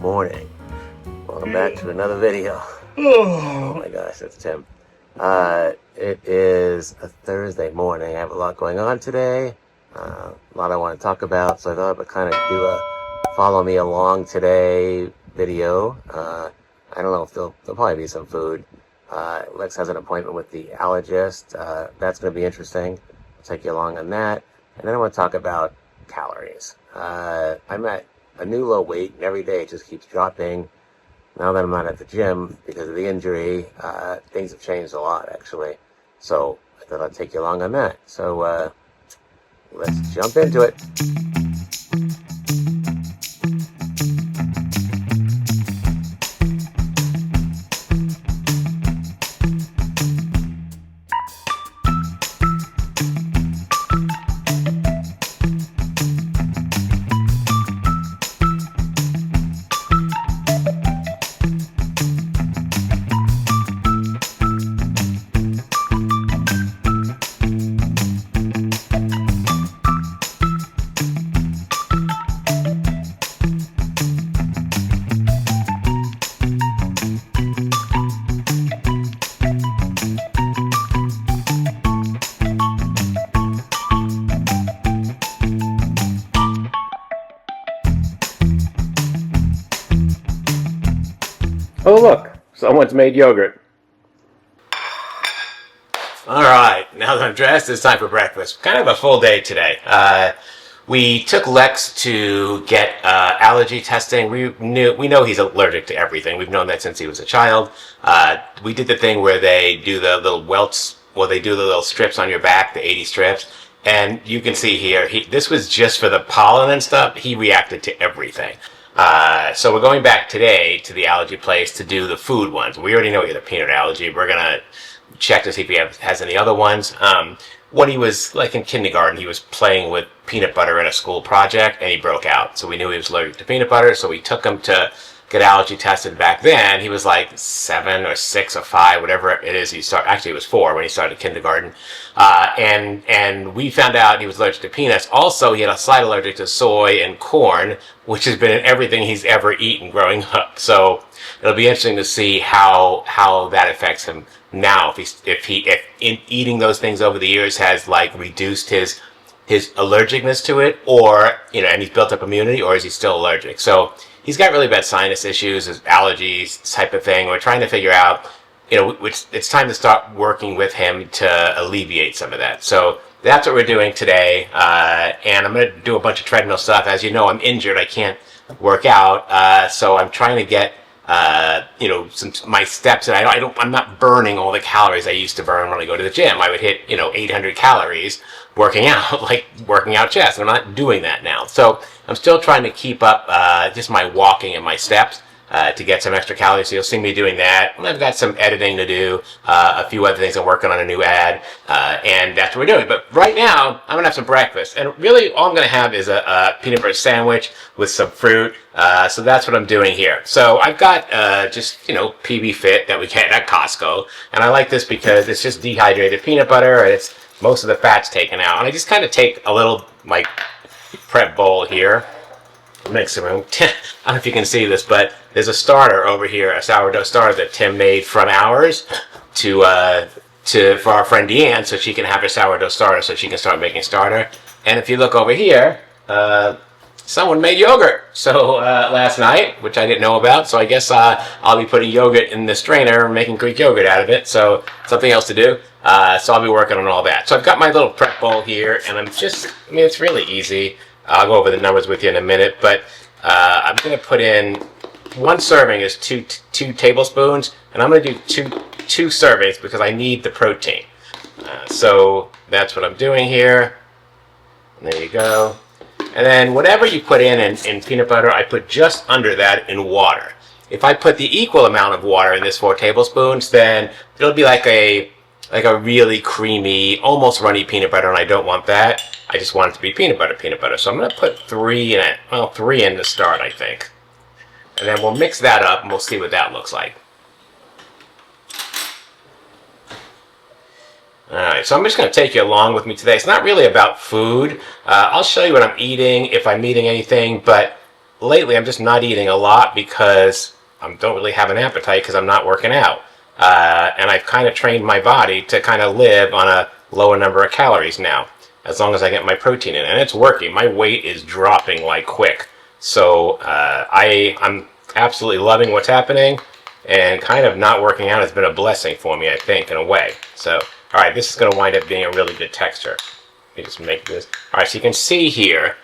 morning. Welcome back to another video. Oh my gosh, that's Tim. It is a Thursday morning. I have a lot going on today. A lot I want to talk about, so I thought I would kind of do a follow me along today video. I don't know if there'll probably be some food. Lexx has an appointment with the allergist. That's going to be interesting. I'll take you along on that. And then I want to talk about calories. I'm at a new low weight, and every day it just keeps dropping. Now that I'm not at the gym because of the injury, things have changed a lot, actually. So I thought I'd take you along on that. So let's jump into it. Oh look, someone's made yogurt. Alright, now that I'm dressed, it's time for breakfast. Kind of a full day today. We took Lexx to get allergy testing. We know he's allergic to everything. We've known that since he was a child. We did the thing where they do the little welts, they do the little strips on your back, the 80 strips. And you can see here, this was just for the pollen and stuff. He reacted to everything. So we're going back today to the allergy place to do the food ones. We already know he had a peanut allergy. We're going to check to see if he has any other ones. When he was like in kindergarten, he was playing with peanut butter in a school project and he broke out. So we knew he was allergic to peanut butter. So we took him to get allergy tested back then. He was like 7 or 6 or 5, whatever it is. Actually, it was 4 when he started kindergarten. And we found out he was allergic to peanuts. Also, he had a slight allergic to soy and corn, which has been in everything he's ever eaten growing up. So it'll be interesting to see how that affects him now. If in eating those things over the years has like reduced his allergicness to it, or and he's built up immunity, or is he still allergic? So he's got really bad sinus issues, his allergies, type of thing. We're trying to figure out, it's time to start working with him to alleviate some of that. So that's what we're doing today. And I'm going to do a bunch of treadmill stuff. As you know, I'm injured. I can't work out. So I'm trying to get, my steps. And I'm not burning all the calories I used to burn when I go to the gym. I would hit, 800 calories working out, like working out chest. And I'm not doing that now. So I'm still trying to keep up just my walking and my steps to get some extra calories. So you'll see me doing that. And I've got some editing to do, a few other things. I'm working on a new ad, and that's what we're doing. But right now, I'm going to have some breakfast. And really, all I'm going to have is a peanut butter sandwich with some fruit. So that's what I'm doing here. So I've got just, PB Fit that we get at Costco. And I like this because it's just dehydrated peanut butter, and it's most of the fat's taken out. And I just kind of take a little, prep bowl here. Mix them. I don't know if you can see this, but there's a starter over here, a sourdough starter that Tim made from ours for our friend Deanne, so she can have her sourdough starter, so she can start making starter. And if you look over here, someone made yogurt. So last night, which I didn't know about, so I guess I'll be putting yogurt in the strainer and making Greek yogurt out of it. So something else to do. So I'll be working on all that. So I've got my little prep bowl here, and it's really easy. I'll go over the numbers with you in a minute, but I'm going to put in, one serving is two tablespoons, and I'm going to do two servings because I need the protein. So that's what I'm doing here. And there you go. And then whatever you put in peanut butter, I put just under that in water. If I put the equal amount of water in this 4 tablespoons, then it'll be like a really creamy, almost runny peanut butter, and I don't want that. I just want it to be peanut butter. So I'm going to put 3 in it. Well, 3 in to start, I think. And then we'll mix that up, and we'll see what that looks like. Alright, so I'm just going to take you along with me today. It's not really about food. I'll show you what I'm eating, if I'm eating anything, but lately I'm just not eating a lot because I don't really have an appetite because I'm not working out. And I've kind of trained my body to kind of live on a lower number of calories now, as long as I get my protein in. And it's working. My weight is dropping like quick. So I'm absolutely loving what's happening, and kind of not working out has been a blessing for me, I think, in a way. So, all right, this is going to wind up being a really good texture. Let me just make this. All right, so you can see here,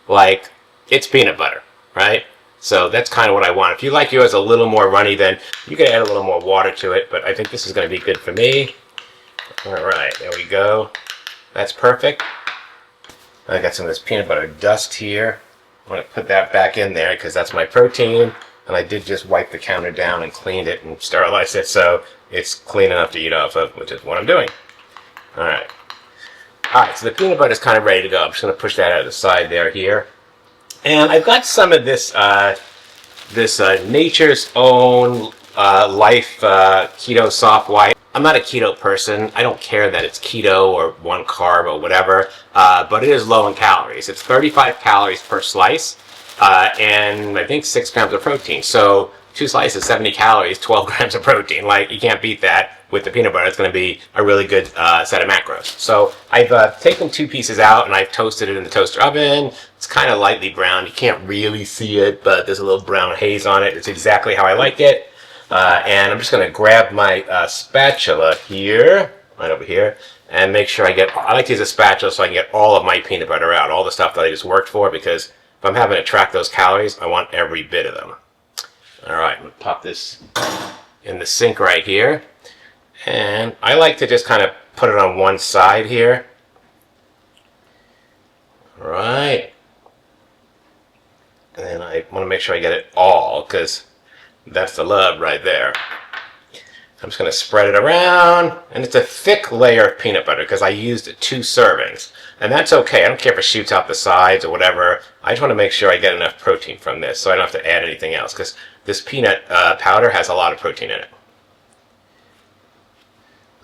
like, it's peanut butter, right? So that's kind of what I want. If you like yours a little more runny, then you can add a little more water to it, but I think this is going to be good for me. All right, there we go. That's perfect. I got some of this peanut butter dust here. I'm going to put that back in there because that's my protein. And I did just wipe the counter down and cleaned it and sterilized it, so it's clean enough to eat off of, which is what I'm doing. All right. All right, so the peanut butter is kind of ready to go. I'm just going to push that out of the side there here. And I've got some of this Nature's Own Life Keto Soft White. I'm not a keto person. I don't care that it's keto or one carb or whatever, but it is low in calories. It's 35 calories per slice, and I think 6 grams of protein. So 2 slices, 70 calories, 12 grams of protein. Like, you can't beat that with the peanut butter. It's going to be a really good set of macros. So I've taken 2 pieces out and I've toasted it in the toaster oven. It's kind of lightly browned. You can't really see it, but there's a little brown haze on it. It's exactly how I like it. And I'm just going to grab my spatula here, right over here, and make sure I like to use a spatula so I can get all of my peanut butter out, all the stuff that I just worked for, because if I'm having to track those calories, I want every bit of them. All right, I'm going to pop this in the sink right here. And I like to just kind of put it on one side here. All right. And then I want to make sure I get it all, because that's the love right there. I'm just going to spread it around, and it's a thick layer of peanut butter because I used 2 servings. And that's okay. I don't care if it shoots out the sides or whatever. I just want to make sure I get enough protein from this so I don't have to add anything else, because this peanut powder has a lot of protein in it.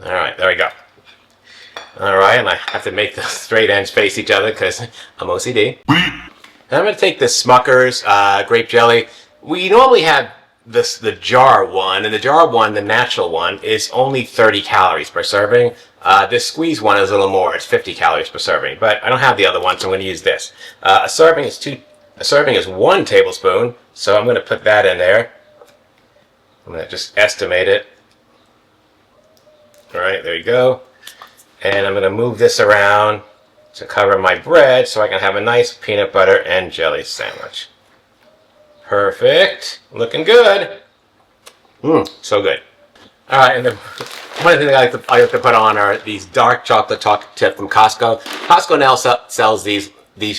All right, there we go. All right, and I have to make the straight ends face each other because I'm OCD. And I'm going to take this Smucker's grape jelly. We normally have the jar one, and the jar one, the natural one, is only 30 calories per serving. This squeeze one is a little more. It's 50 calories per serving, but I don't have the other one, so I'm going to use this. A serving is 1 tablespoon, so I'm going to put that in there. I'm going to just estimate it. All right, there you go. And I'm going to move this around to cover my bread so I can have a nice peanut butter and jelly sandwich. Perfect. Looking good. So good. All right, and one of the things I like to put on are these dark chocolate chips from Costco. Costco now sells these,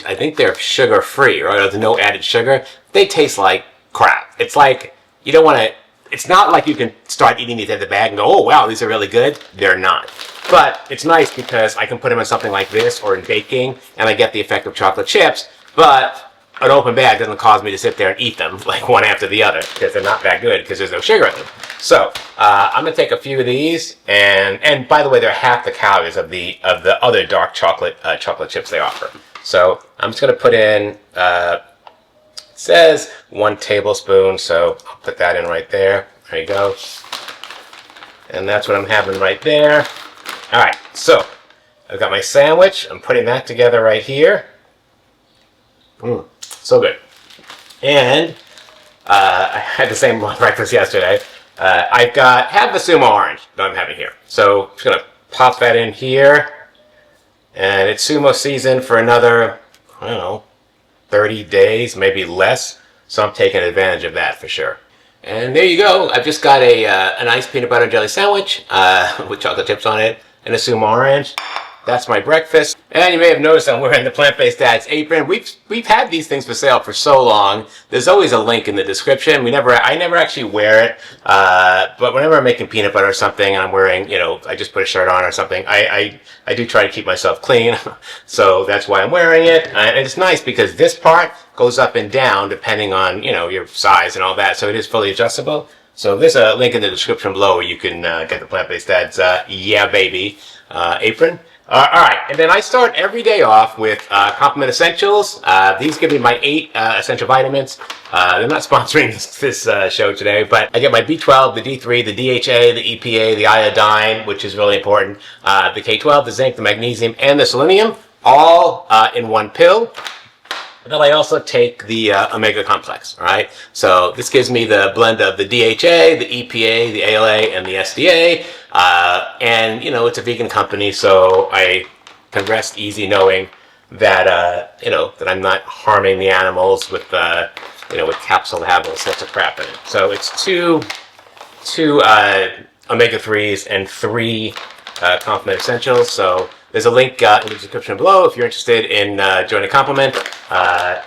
I think they're sugar-free, right? There's no added sugar. They taste like crap. It's like, you don't want to, it's not like you can start eating these out of the bag and go, oh, wow, these are really good. They're not. But it's nice because I can put them in something like this or in baking, and I get the effect of chocolate chips, but an open bag doesn't cause me to sit there and eat them like one after the other because they're not that good because there's no sugar in them. So I'm going to take a few of these, and by the way, they're half the calories of the other dark chocolate chips they offer. So I'm just going to put in, it says 1 tablespoon, so I'll put that in right there. There you go. And that's what I'm having right there. All right, so I've got my sandwich. I'm putting that together right here. So good. And I had the same breakfast yesterday. I've got half the sumo orange that I'm having here. So I'm just going to pop that in here. And it's sumo season for another, I don't know, 30 days, maybe less. So I'm taking advantage of that for sure. And there you go. I've just got a nice peanut butter and jelly sandwich with chocolate chips on it and a sumo orange. That's my breakfast. And you may have noticed I'm wearing the Plant-Based Dad's apron. We've had these things for sale for so long. There's always a link in the description. I never actually wear it, but whenever I'm making peanut butter or something and I'm wearing, I just put a shirt on or something, I do try to keep myself clean. So that's why I'm wearing it. And it's nice because this part goes up and down depending on, your size and all that. So it is fully adjustable. So there's a link in the description below where you can get the Plant-Based Dad's Yeah Baby apron. All right, and then I start every day off with Complement Essentials. These give me my 8 essential vitamins. They're not sponsoring this show today, but I get my B12, the D3, the DHA, the EPA, the iodine, which is really important, the K12, the zinc, the magnesium, and the selenium, all in one pill. And then I also take the Omega Complex, all right? So this gives me the blend of the DHA, the EPA, the ALA, and the SDA. And, you know, it's a vegan company, so I can rest easy knowing that, you know, that I'm not harming the animals with, you know, with capsule that have all sorts of crap in it. So it's two omega-3s and 3 Complement Essentials. So there's a link in the description below if you're interested in joining Complement.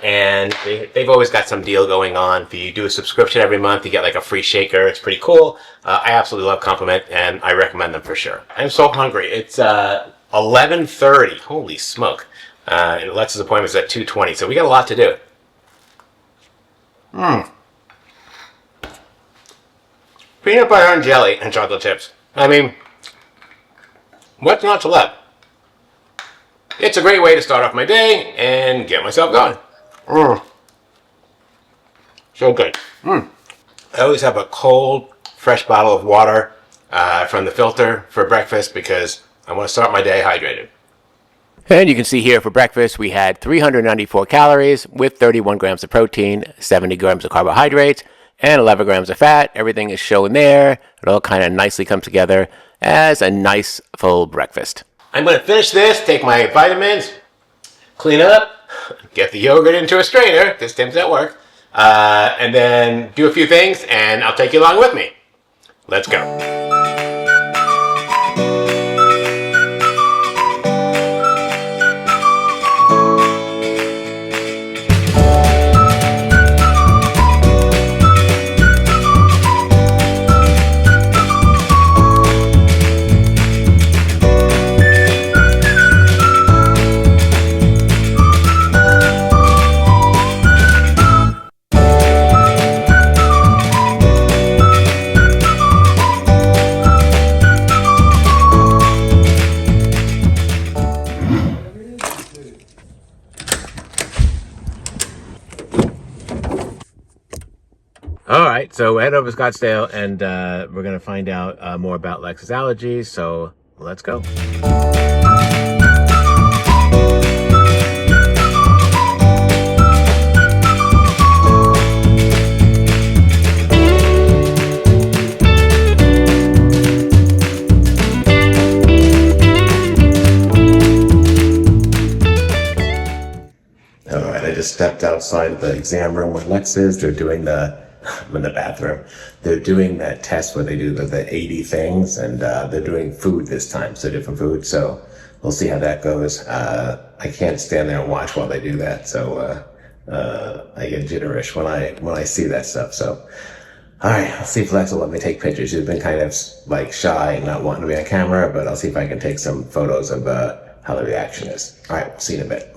And they've always got some deal going on. If you do a subscription every month, you get like a free shaker. It's pretty cool. I absolutely love Complement, and I recommend them for sure. I'm so hungry. It's 11:30. Holy smoke. And Lex's appointment is at 2:20, so we got a lot to do. Peanut butter and jelly and chocolate chips. I mean, what's not to love? It's a great way to start off my day and get myself going. So good. I always have a cold, fresh bottle of water from the filter for breakfast because I want to start my day hydrated. And you can see here for breakfast, we had 394 calories with 31 grams of protein, 70 grams of carbohydrates, and 11 grams of fat. Everything is shown there. It all kind of nicely comes together as a nice full breakfast. I'm going to finish this, take my vitamins, clean up, get the yogurt into a strainer, because Tim's at work, and then do a few things, and I'll take you along with me. Let's go. All right, so we're headed over to Scottsdale, and we're going to find out more about Lex's allergies, so let's go. All right, I just stepped outside the exam room where Lexx is. They're doing I'm in the bathroom. They're doing that test where they do the 80 things, and they're doing food this time, so different food. So we'll see how that goes. I can't stand there and watch while they do that, so I get jitterish when I see that stuff. So, all right, I'll see if Lexx will let me take pictures. She's been kind of like shy and not wanting to be on camera, but I'll see if I can take some photos of how the reaction is. All right, see you in a bit.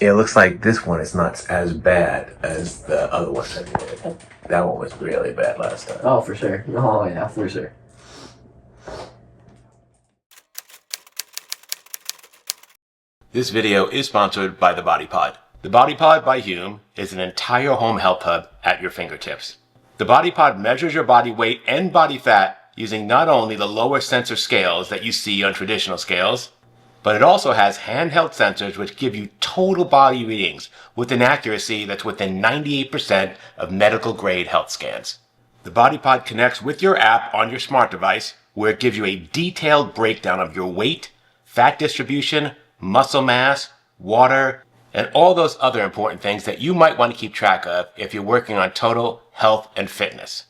It looks like this one is not as bad as the other one that we did. That one was really bad last time. Oh, for sure. Oh, yeah, for sure. This video is sponsored by the Body Pod. The Body Pod by Hume is an entire home health hub at your fingertips. The Body Pod measures your body weight and body fat using not only the lower sensor scales that you see on traditional scales, but it also has handheld sensors which give you total body readings with an accuracy that's within 98% of medical grade health scans. The BodyPod connects with your app on your smart device, where it gives you a detailed breakdown of your weight, fat distribution, muscle mass, water, and all those other important things that you might want to keep track of if you're working on total health and fitness.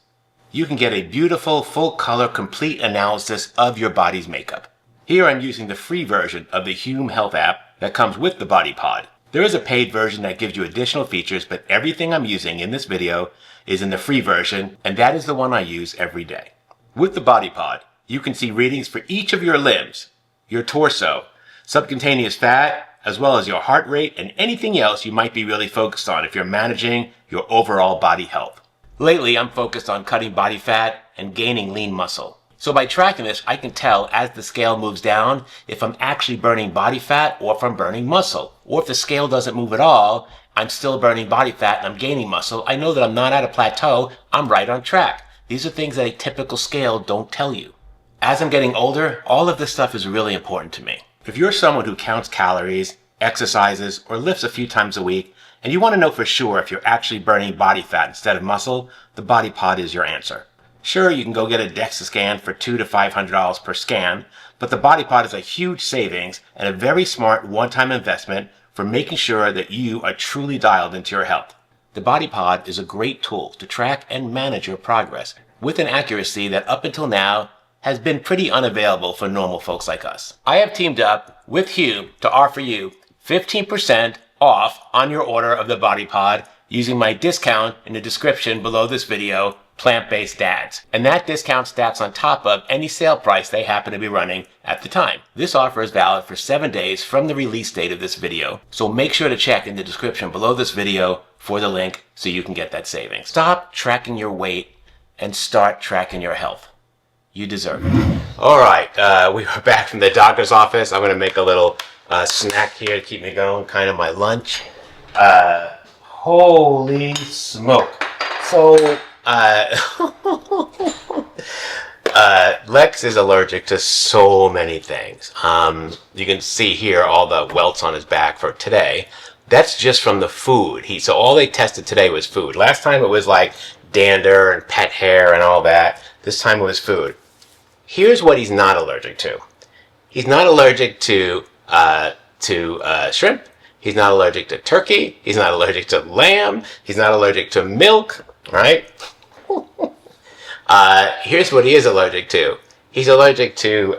You can get a beautiful, full-color, complete analysis of your body's makeup. Here I'm using the free version of the Hume Health app that comes with the BodyPod. There is a paid version that gives you additional features, but everything I'm using in this video is in the free version, and that is the one I use every day. With the BodyPod, you can see readings for each of your limbs, your torso, subcutaneous fat, as well as your heart rate and anything else you might be really focused on if you're managing your overall body health. Lately, I'm focused on cutting body fat and gaining lean muscle. So by tracking this, I can tell as the scale moves down if I'm actually burning body fat or if I'm burning muscle. Or if the scale doesn't move at all, I'm still burning body fat and I'm gaining muscle. I know that I'm not at a plateau, I'm right on track. These are things that a typical scale don't tell you. As I'm getting older, all of this stuff is really important to me. If you're someone who counts calories, exercises, or lifts a few times a week, and you want to know for sure if you're actually burning body fat instead of muscle, the Body Pod is your answer. Sure, you can go get a DEXA scan for $200 to $500 per scan, but the Body Pod is a huge savings and a very smart one-time investment for making sure that you are truly dialed into your health. The Body Pod is a great tool to track and manage your progress with an accuracy that up until now has been pretty unavailable for normal folks like us. I have teamed up with Hugh to offer you 15% off on your order of the Body Pod using my discount in the description below this video, Plant-Based Dads. And that discount stacks on top of any sale price they happen to be running at the time. This offer is valid for 7 days from the release date of this video, so make sure to check in the description below this video for the link so you can get that savings. Stop tracking your weight and start tracking your health. You deserve it. All right, we are back from the doctor's office. I'm gonna make a little snack here to keep me going, kind of my lunch. Holy smoke. So, Lexx is allergic to so many things. You can see here all the welts on his back for today. That's just from the food. So all they tested today was food. Last time it was like dander and pet hair and all that. This time it was food. Here's what he's not allergic to. He's not allergic to shrimp. He's not allergic to turkey. He's not allergic to lamb. He's not allergic to milk, right? Here's what he is allergic to. He's allergic to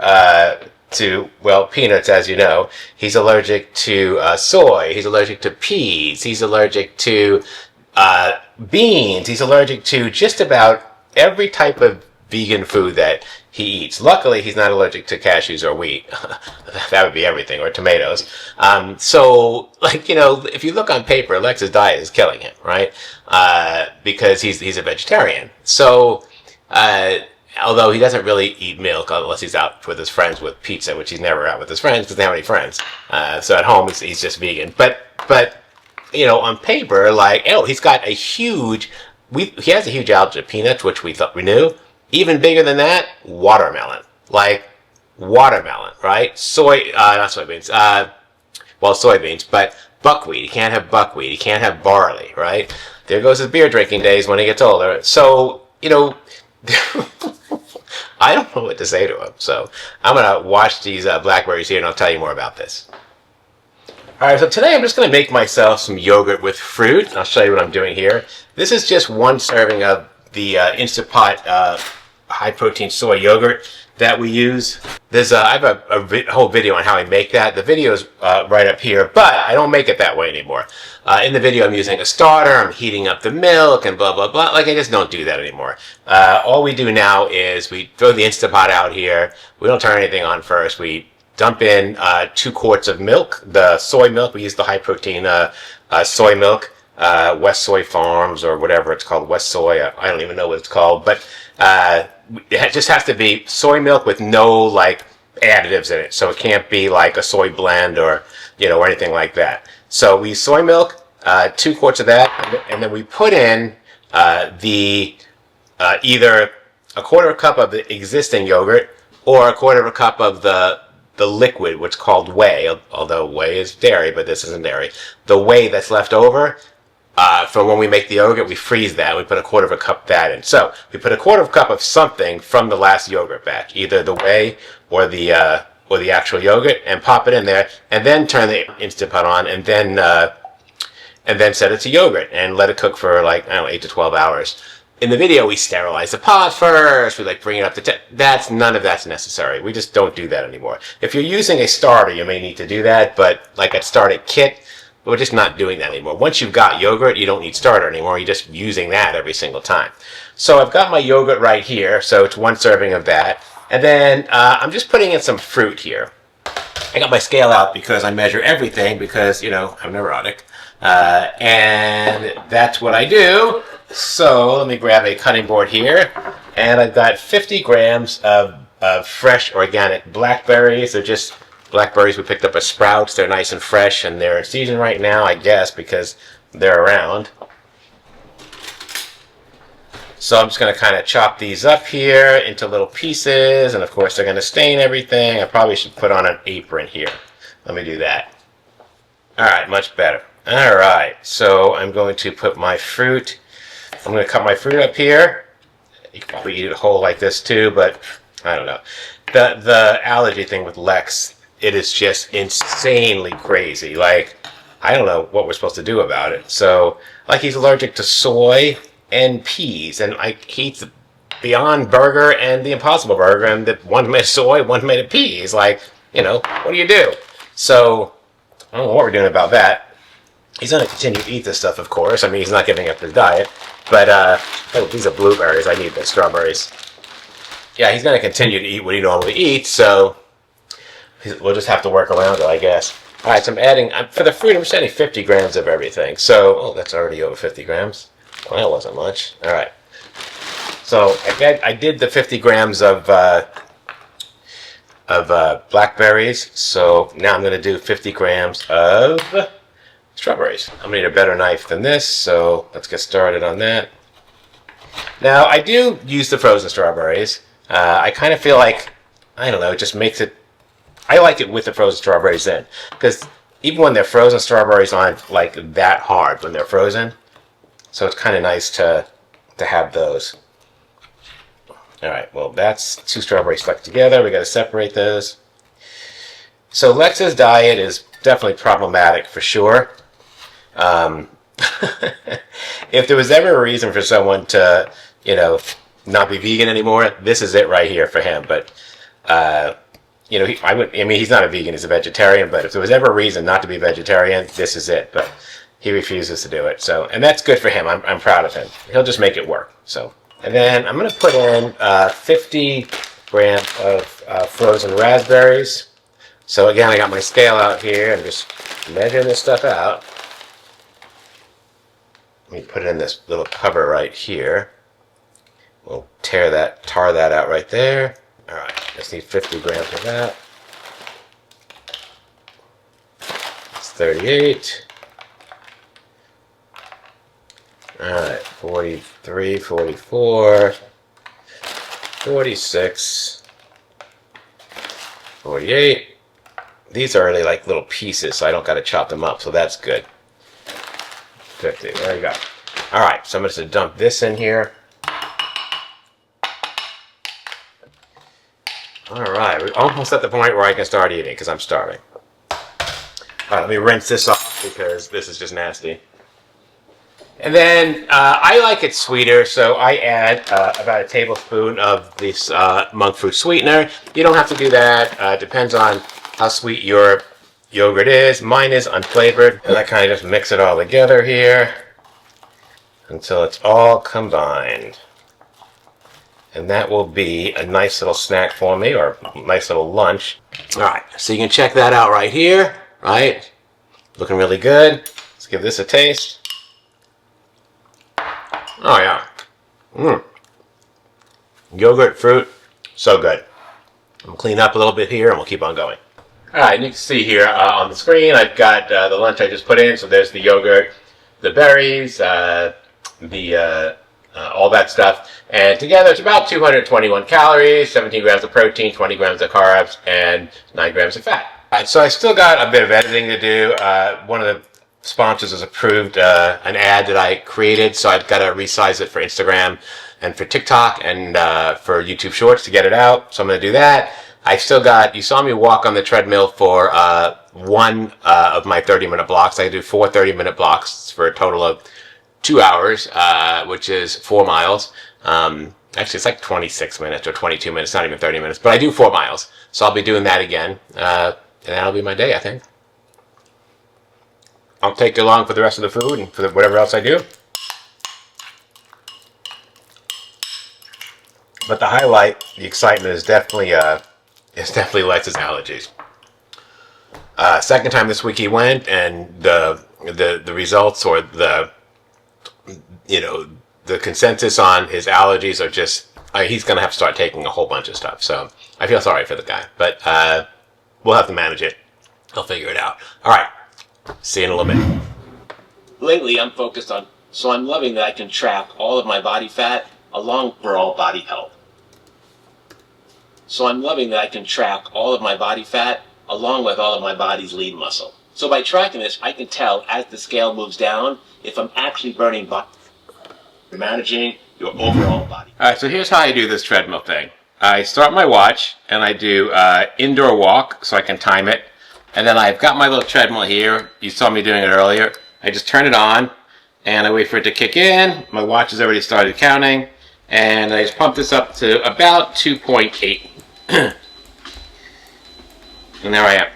well, peanuts, as you know. He's allergic to soy. He's allergic to peas. He's allergic to beans. He's allergic to just about every type of vegan food that he eats. Luckily, he's not allergic to cashews or wheat. That would be everything, or tomatoes. So, like, you know, if you look on paper, Lex's diet is killing him, right? Because he's a vegetarian. So, although he doesn't really eat milk unless he's out with his friends with pizza, which he's never out with his friends because they don't have any friends. So at home, he's just vegan. But you know, on paper, like, oh, he's got a huge, he has a huge allergy to peanuts, which we thought we knew. Even bigger than that, watermelon. Like, watermelon, right? Not soybeans. Well, soybeans, but buckwheat. He can't have buckwheat. He can't have barley, right? There goes his beer drinking days when he gets older. So, you know, I don't know what to say to him. So I'm going to wash these blackberries here and I'll tell you more about this. All right, so today I'm just going to make myself some yogurt with fruit. I'll show you what I'm doing here. This is just one serving of the Instant Pot high protein soy yogurt that we use. There's I have a whole video on how I make that. The video is right up here, but I don't make it that way anymore. In the video, I'm using a starter. I'm heating up the milk and blah, blah, blah. Like, I just don't do that anymore. All we do now is we throw the Instant Pot out here. We don't turn anything on first. We dump in 2 quarts of milk, the soy milk. We use the high protein soy milk. West Soy Farms or whatever it's called, West Soy, I don't even know what it's called, but it just has to be soy milk with no like additives in it, so it can't be like a soy blend or, you know, or anything like that. So we use soy milk, 2 quarts of that, and then we put in either a quarter of a cup of the existing yogurt or a quarter of a cup of the liquid, which is called whey, although whey is dairy, but this isn't dairy. The whey that's left over from when we make the yogurt, we freeze that. We put a quarter of a cup of that in. So we put a quarter of a cup of something from the last yogurt batch, either the whey or the actual yogurt, and pop it in there, and then turn the Instant Pot on, and then set it to yogurt and let it cook for like, I don't know, 8 to 12 hours. In the video, we sterilize the pot first. We like bring it up to none of that's necessary. We just don't do that anymore. If you're using a starter, you may need to do that, but like a starter kit, we're just not doing that anymore. Once you've got yogurt, you don't need starter anymore. You're just using that every single time. So I've got my yogurt right here, so it's 1 serving of that. And then I'm just putting in some fruit here. I got my scale out because I measure everything because, you know, I'm neurotic. And that's what I do. So let me grab a cutting board here. And I've got 50 grams of fresh organic blackberries. They're just blackberries we picked up at Sprouts. They're nice and fresh, and they're in season right now, I guess, because they're around. So I'm just going to kind of chop these up here into little pieces, and of course they're going to stain everything. I probably should put on an apron here. Let me do that. Alright, much better. Alright, so I'm going to put my fruit. I'm going to cut my fruit up here. You can probably eat it whole like this too, but I don't know. The allergy thing with Lexx, it is just insanely crazy. Like, I don't know what we're supposed to do about it. So, like, he's allergic to soy and peas, and he eats the Beyond Burger and the Impossible Burger, and one made of soy, one made of peas. Like, you know, what do you do? So, I don't know what we're doing about that. He's going to continue to eat this stuff, of course. I mean, he's not giving up his diet. But, oh, these are blueberries. I need the strawberries. Yeah, he's going to continue to eat what he normally eats, so we'll just have to work around it, I guess. All right, so I'm adding, for the fruit, I'm just adding 50 grams of everything. So, oh, that's already over 50 grams. Well, that wasn't much. All right. So I did the 50 grams of blackberries. So now I'm going to do 50 grams of strawberries. I'm going to need a better knife than this, so let's get started on that. Now, I do use the frozen strawberries. I kind of feel like, I don't know, it just makes it, I like it with the frozen strawberries in. Because even when they're frozen, strawberries aren't like that hard when they're frozen. So it's kind of nice to have those. Alright, well that's 2 strawberries stuck together. We got to separate those. So Lexx's diet is definitely problematic for sure. If there was ever a reason for someone to, you know, not be vegan anymore, this is it right here for him. But, you know, he's not a vegan, he's a vegetarian, but if there was ever a reason not to be vegetarian, this is it. But he refuses to do it. So, and that's good for him. I'm proud of him. He'll just make it work. So, and then I'm going to put in 50 grams of frozen raspberries. So again, I got my scale out here and just measuring this stuff out. Let me put it in this little cover right here. We'll tar that out right there. All right, just need 50 grams of that. It's 38. All right, 43, 44, 46, 48. These are really like little pieces, so I don't got to chop them up, so that's good. 50, there you go. All right, so I'm just going to dump this in here. All right, we're almost at the point where I can start eating because I'm starving. All right, let me rinse this off because this is just nasty. And then I like it sweeter, so I add about a tablespoon of this monk fruit sweetener. You don't have to do that. Depends on how sweet your yogurt is. Mine is unflavored, and I kind of just mix it all together here until it's all combined. And that will be a nice little snack for me, or a nice little lunch. All right, so you can check that out right here, right? Looking really good. Let's give this a taste. Oh yeah. Yogurt, fruit, so good. I'm gonna clean up a little bit here and we'll keep on going. Alright, you can see here on the screen I've got the lunch I just put in. So there's the yogurt, the berries, all that stuff. And together it's about 221 calories, 17 grams of protein, 20 grams of carbs, and 9 grams of fat. Alright, so I still got a bit of editing to do. One of the sponsors has approved an ad that I created, so I've got to resize it for Instagram and for TikTok and for YouTube Shorts to get it out. So I'm going to do that. I still got, you saw me walk on the treadmill for one of my 30-minute blocks. I do 4 30-minute blocks for a total of 2 hours, which is 4 miles. Actually, it's like 26 minutes or 22 minutes, not even 30 minutes, but I do 4 miles. So I'll be doing that again, and that'll be my day, I think. I'll take along for the rest of the food and for whatever else I do. But the highlight, the excitement is definitely Lexx's allergies. Second time this week he went, and the results, or the consensus on his allergies are just he's going to have to start taking a whole bunch of stuff. So I feel sorry for the guy, but we'll have to manage it. He'll figure it out. All right. See you in a little bit. Lately, I'm focused on, so I'm loving that I can track all of my body fat along for all body health. So I'm loving that I can track all of my body fat along with all of my body's lean muscle. So by tracking this, I can tell as the scale moves down if I'm actually burning body. You're managing your overall body. All right, so here's how I do this treadmill thing. I start my watch and I do indoor walk so I can time it. And then I've got my little treadmill here. You saw me doing it earlier. I just turn it on and I wait for it to kick in. My watch has already started counting. And I just pump this up to about 2.8. And there I am.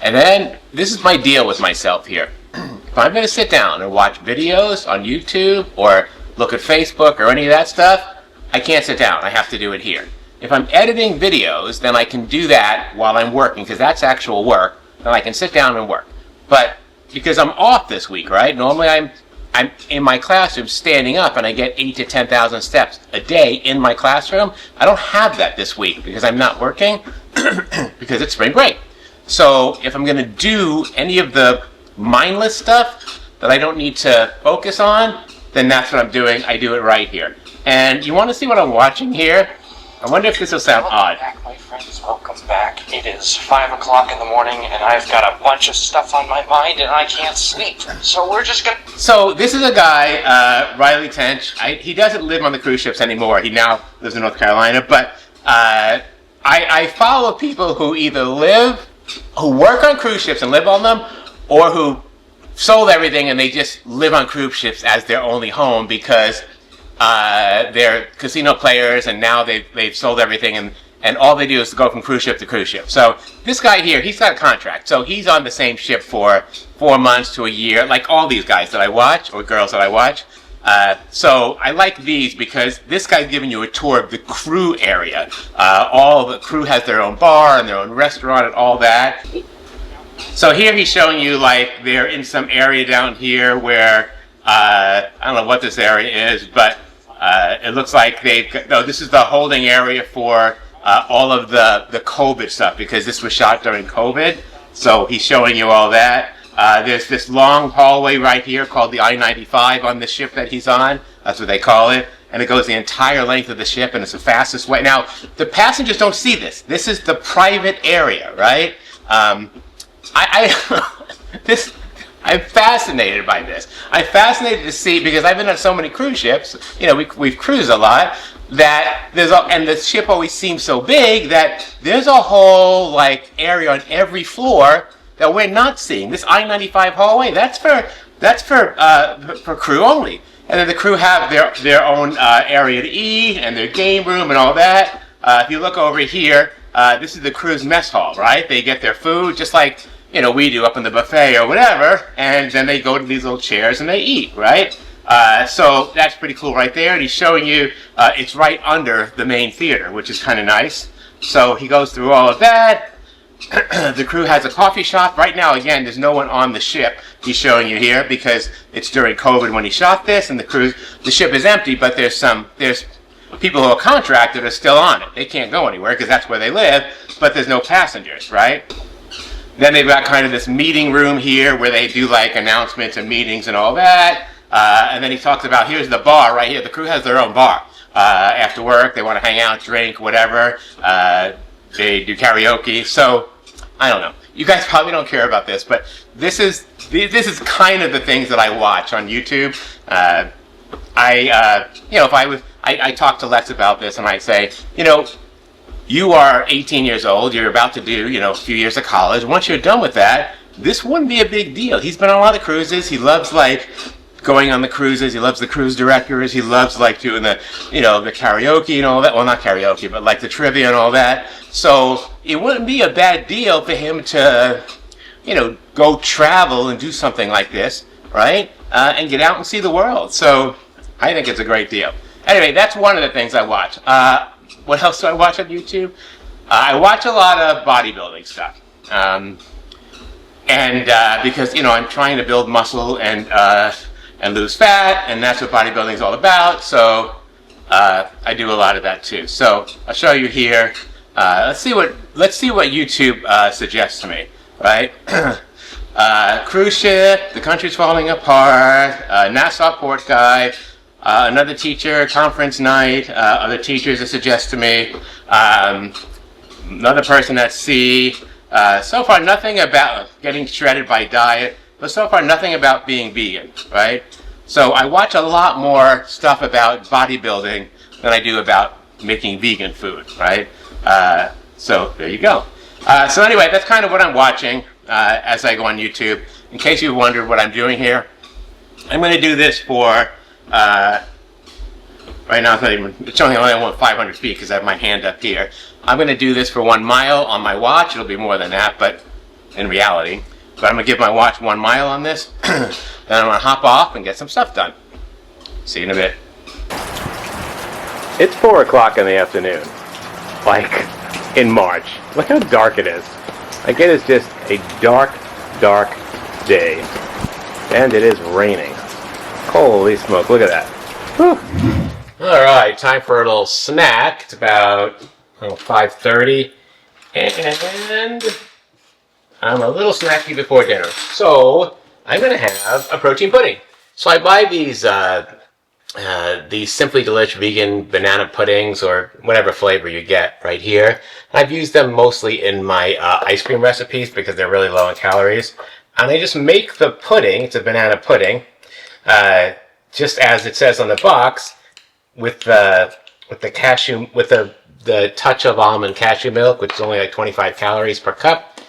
And then this is my deal with myself here. If I'm going to sit down and watch videos on YouTube or look at Facebook or any of that stuff, I can't sit down. I have to do it here. If I'm editing videos, then I can do that while I'm working, because that's actual work. Then I can sit down and work. But because I'm off this week, right? Normally I'm in my classroom standing up and I get 8,000 to 10,000 steps a day in my classroom. I don't have that this week because I'm not working because it's spring break. So if I'm going to do any of the mindless stuff that I don't need to focus on, then that's what I'm doing. I do it right here. And you want to see what I'm watching here? I wonder if this will sound odd. Back, my friends, welcome back. It is 5 o'clock in the morning and I've got a bunch of stuff on my mind and I can't sleep. So we're just gonna... So this is a guy, Riley Tench. He doesn't live on the cruise ships anymore. He now lives in North Carolina. But I follow people who either who work on cruise ships and live on them, or who sold everything and they just live on cruise ships as their only home because they're casino players and now they've sold everything and all they do is go from cruise ship to cruise ship. So this guy here, he's got a contract. So he's on the same ship for 4 months to a year, like all these guys that I watch, or girls that I watch. So I like these because this guy's giving you a tour of the crew area. All the crew has their own bar and their own restaurant and all that. So here he's showing you like they're in some area down here where, I don't know what this area is, but it looks like this is the holding area for all of the COVID stuff because this was shot during COVID. So he's showing you all that. There's this long hallway right here called the I-95 on the ship that he's on. That's what they call it. And it goes the entire length of the ship and it's the fastest way. Now, the passengers don't see this. This is the private area, right? I'm fascinated by this. I'm fascinated to see, because I've been on so many cruise ships, you know, we've cruised a lot, that and the ship always seems so big that there's a whole like area on every floor that we're not seeing. This I-95 hallway, that's for crew only. And then the crew have their own area to eat and their game room and all that. If you look over here, this is the crew's mess hall, right? They get their food just like, you know, we do up in the buffet or whatever, and then they go to these little chairs and they eat, right? So that's pretty cool right there. And he's showing you it's right under the main theater, which is kind of nice. So he goes through all of that. The crew has a coffee shop. Right now, again, there's no one on the ship. He's showing you here because it's during COVID when he shot this, and the ship is empty, but there's people who are contracted are still on it. They can't go anywhere because that's where they live, but there's no passengers, right? Then they've got kind of this meeting room here where they do like announcements and meetings and all that. And then he talks about, here's the bar right here. The crew has their own bar. After work, they want to hang out, drink, whatever. They do karaoke. So, I don't know. You guys probably don't care about this, but this is kind of the things that I watch on YouTube. I talk to Lexx about this and I say, you know, you are 18 years old, you're about to do, you know, a few years of college. Once you're done with that, this wouldn't be a big deal. He's been on a lot of cruises. He loves like going on the cruises. He loves the cruise directors. He loves like doing the, you know, the karaoke and all that. Well, not karaoke, but like the trivia and all that. So it wouldn't be a bad deal for him to, you know, go travel and do something like this, right? And get out and see the world. So I think it's a great deal. Anyway, that's one of the things I watch. What else do I watch on YouTube? I watch a lot of bodybuilding stuff. Because, you know, I'm trying to build muscle and lose fat, and that's what bodybuilding is all about. So I do a lot of that too. So I'll show you here. Let's see what YouTube suggests to me, right? Cruise ship, the country's falling apart, Nassau port guy, another teacher, conference night, other teachers that suggest to me, another person at sea. So far nothing about getting shredded by diet, but so far nothing about being vegan, right? So I watch a lot more stuff about bodybuilding than I do about making vegan food, right? So there you go. So anyway, that's kind of what I'm watching as I go on YouTube. In case you wondered what I'm doing here, I'm going to do this for, right now it's only 500 feet because I have my hand up here. I'm going to do this for 1 mile on my watch. It'll be more than that, but in reality. But I'm going to give my watch 1 mile on this. Then I'm going to hop off and get some stuff done. See you in a bit. It's 4 o'clock in the afternoon. Like in March. Look how dark it is. Like it is just a dark, dark day. And it is raining. Holy smoke, look at that. Whew. Alright, time for a little snack. It's about 5:30. And I'm a little snacky before dinner. So I'm going to have a protein pudding. So I buy these Simply Delish vegan banana puddings or whatever flavor you get right here. I've used them mostly in my ice cream recipes because they're really low in calories. And I just make the pudding, it's a banana pudding, just as it says on the box, with the cashew, with the touch of almond cashew milk, which is only like 25 calories per cup.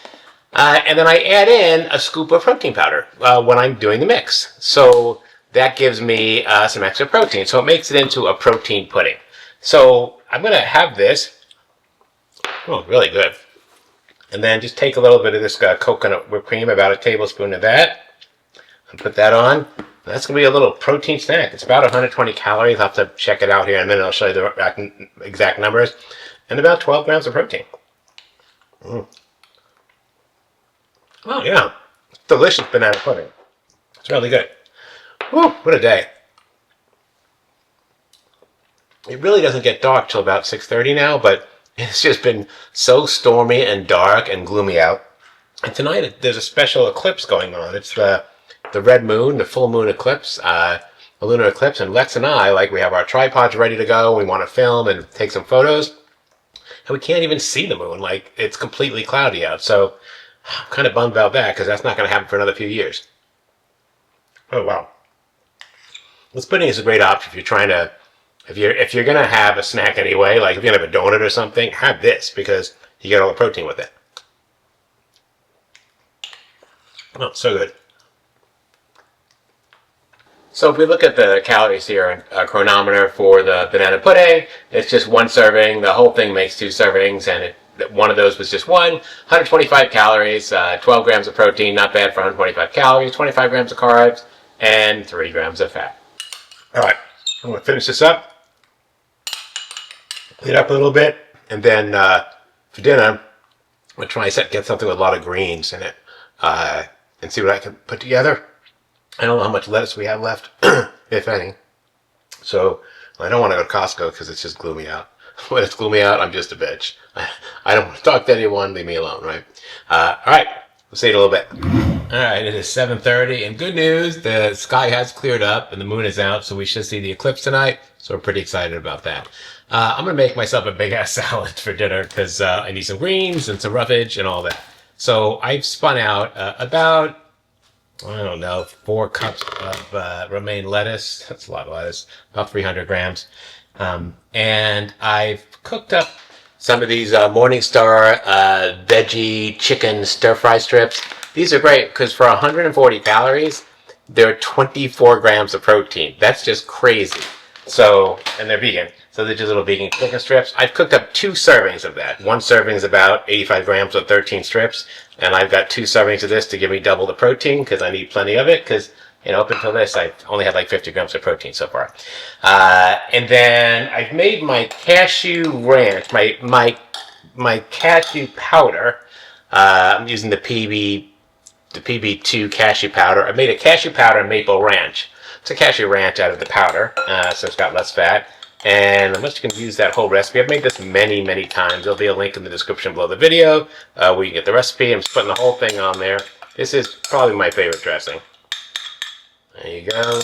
And then I add in a scoop of protein powder when I'm doing the mix. So that gives me some extra protein. So it makes it into a protein pudding. So I'm going to have this. Oh, really good. And then just take a little bit of this coconut whipped cream, about a tablespoon of that, and put that on. That's going to be a little protein snack. It's about 120 calories. I'll have to check it out here in a minute. I'll show you the exact numbers. And about 12 grams of protein. Oh, yeah. Delicious banana pudding. It's really good. Whew, what a day. It really doesn't get dark till about 6:30 now, but it's just been so stormy and dark and gloomy out. And tonight there's a special eclipse going on. It's the red moon, the full moon eclipse, the lunar eclipse. And Lex and I, we have our tripods ready to go. We want to film and take some photos. And we can't even see the moon. It's completely cloudy out. So I'm kind of bummed about that because that's not going to happen for another few years. Oh, wow. This pudding is a great option if you're trying to, if you're going to have a snack anyway, like if you're going to have a donut or something, have this because you get all the protein with it. Oh, so good. So if we look at the calories here, a chronometer for the banana pudding, it's just 1 serving. The whole thing makes 2 servings, and one of those was just 125 calories, 12 grams of protein, not bad for 125 calories, 25 grams of carbs, and 3 grams of fat. All right, I'm going to finish this up, clean it up a little bit, and then for dinner, I'm going to try to get something with a lot of greens in it and see what I can put together. I don't know how much lettuce we have left, if any. So I don't want to go to Costco because it's just gloomy out. When it's gloomy out, I'm just a bitch. I don't want to talk to anyone. Leave me alone, right? All right, we'll see you in a little bit. All right, it is 7:30, and good news, the sky has cleared up and the moon is out, so we should see the eclipse tonight. So we're pretty excited about that. I'm gonna make myself a big ass salad for dinner because I need some greens and some roughage and all that. So I've spun out about, I don't know, 4 cups of romaine lettuce. That's a lot of lettuce, about 300 grams. And I've cooked up some of these Morningstar veggie chicken stir-fry strips. These are great because for 140 calories, they're 24 grams of protein. That's just crazy. So, and they're vegan. So they're just little vegan chicken strips. I've cooked up 2 servings of that. 1 serving is about 85 grams of 13 strips. And I've got 2 servings of this to give me double the protein because I need plenty of it because, up until this, I've only had like 50 grams of protein so far. And then I've made my cashew ranch, my cashew powder. I'm using the PB2 cashew powder. I made a cashew powder maple ranch. It's a cashew ranch out of the powder, so it's got less fat. And I'm just going to use that whole recipe. I've made this many, many times. There'll be a link in the description below the video where you get the recipe. I'm just putting the whole thing on there. This is probably my favorite dressing. There you go.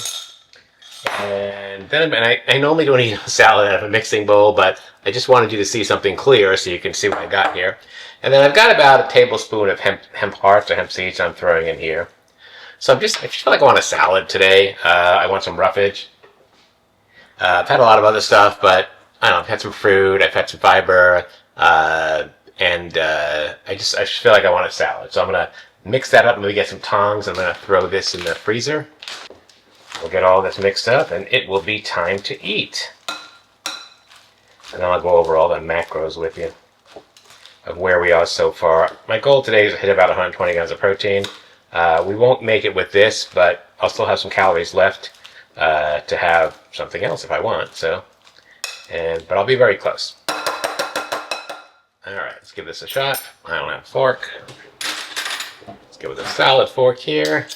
And then I normally don't eat a salad out of a mixing bowl, but I just wanted you to see something clear so you can see what I got here. And then I've got about a tablespoon of hemp hearts or hemp seeds I'm throwing in here. So I just feel like I want a salad today. I want some roughage. I've had a lot of other stuff, but I don't know, I've had some fruit, I've had some fiber, and I just feel like I want a salad. So I'm going to mix that up and maybe get some tongs. I'm going to throw this in the freezer. We'll get all this mixed up and it will be time to eat. And then I'll go over all the macros with you of where we are so far. My goal today is to hit about 120 grams of protein. We won't make it with this, but I'll still have some calories left to have something else if I want. But I'll be very close. All right, let's give this a shot. I don't have a fork. Let's give it a salad fork here.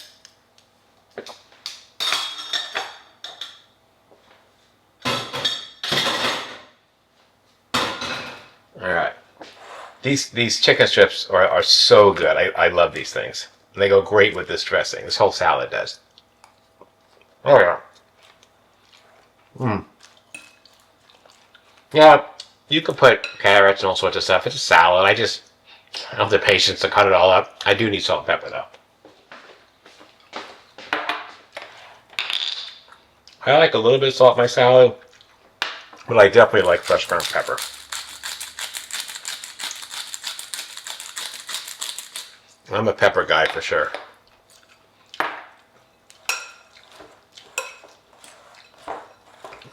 All right. These chicken strips are so good. I love these things. And they go great with this dressing. This whole salad does. Oh yeah. Yeah, you could put carrots and all sorts of stuff. It's a salad. I don't have the patience to cut it all up. I do need salt and pepper though. I like a little bit of salt in my salad, but I definitely like fresh ground pepper. I'm a pepper guy for sure.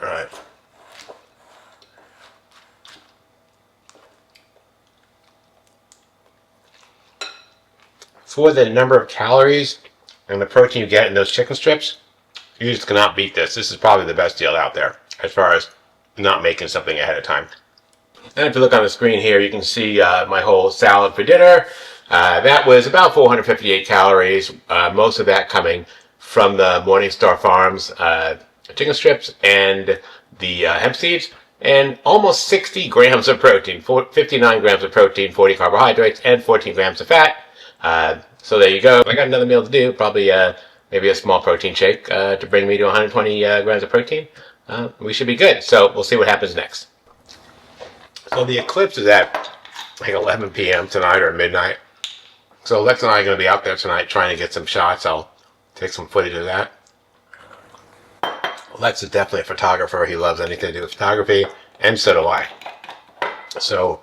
All right. For the number of calories and the protein you get in those chicken strips, you just cannot beat this. This is probably the best deal out there as far as not making something ahead of time. And if you look on the screen here, you can see my whole salad for dinner. That was about 458 calories, most of that coming from the Morningstar Farms chicken strips and the hemp seeds, and almost 60 grams of protein, 59 grams of protein, 40 carbohydrates, and 14 grams of fat. So there you go. I got another meal to do, probably maybe a small protein shake to bring me to 120 grams of protein. We should be good. So we'll see what happens next. So the eclipse is at like 11 p.m. tonight or midnight. So Lex and I are going to be out there tonight trying to get some shots. I'll take some footage of that. Lex is definitely a photographer. He loves anything to do with photography, and so do I. So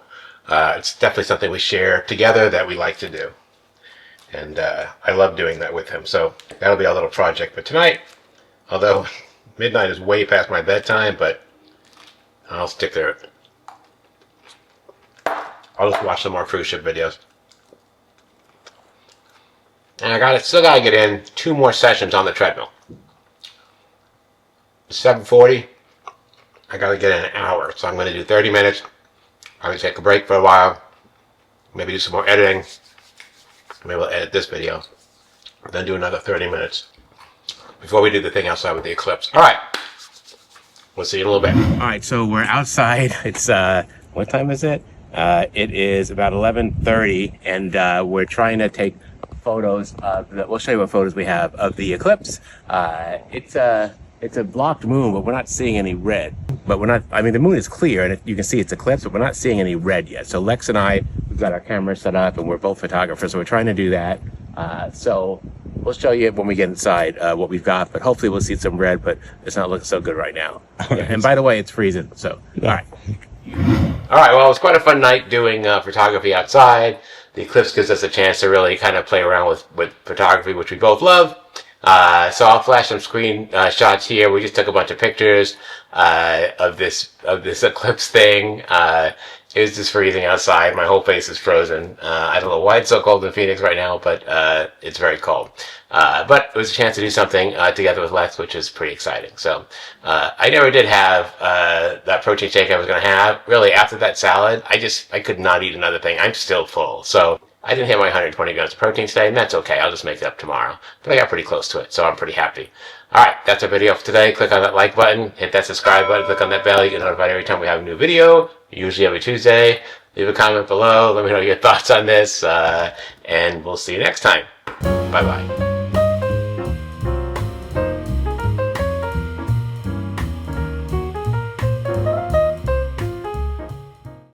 it's definitely something we share together that we like to do. And I love doing that with him. So that'll be our little project for tonight. Although midnight is way past my bedtime, but I'll stick to it. I'll just watch some more cruise ship videos. And I still gotta get in 2 more sessions on the treadmill. 7:40. I gotta get in an hour, so I'm gonna do 30 minutes. I'm gonna take a break for a while. Maybe do some more editing. Maybe we'll edit this video. Then do another 30 minutes before we do the thing outside with the eclipse. All right. We'll see you in a little bit. All right, so we're outside. It's what time is it? It is about 11:30, and we're trying to take photos of we'll show you what photos we have of the eclipse. It's a blocked moon, but we're not seeing any red. But we're not, I mean, the moon is clear and you can see it's eclipsed, but we're not seeing any red yet. So Lex and I, we've got our cameras set up and we're both photographers, so we're trying to do that. So we'll show you when we get inside what we've got, but hopefully we'll see some red, but it's not looking so good right now. Yeah, and by the way, it's freezing, so, all right. All right, well, it was quite a fun night doing photography outside. The eclipse gives us a chance to really kind of play around with photography, which we both love. So I'll flash some screen shots here. We just took a bunch of pictures of this eclipse thing. It was just freezing outside. My whole face is frozen. I don't know why it's so cold in Phoenix right now, but it's very cold. But it was a chance to do something together with Lex, which is pretty exciting. So I never did have that protein shake I was going to have. Really, after that salad, I could not eat another thing. I'm still full. So I didn't hit my 120 grams of protein today, and that's okay. I'll just make it up tomorrow. But I got pretty close to it, so I'm pretty happy. All right, that's our video for today. Click on that like button, hit that subscribe button, click on that bell. You get notified every time we have a new video, usually every Tuesday. Leave a comment below. Let me know your thoughts on this, and we'll see you next time. Bye-bye.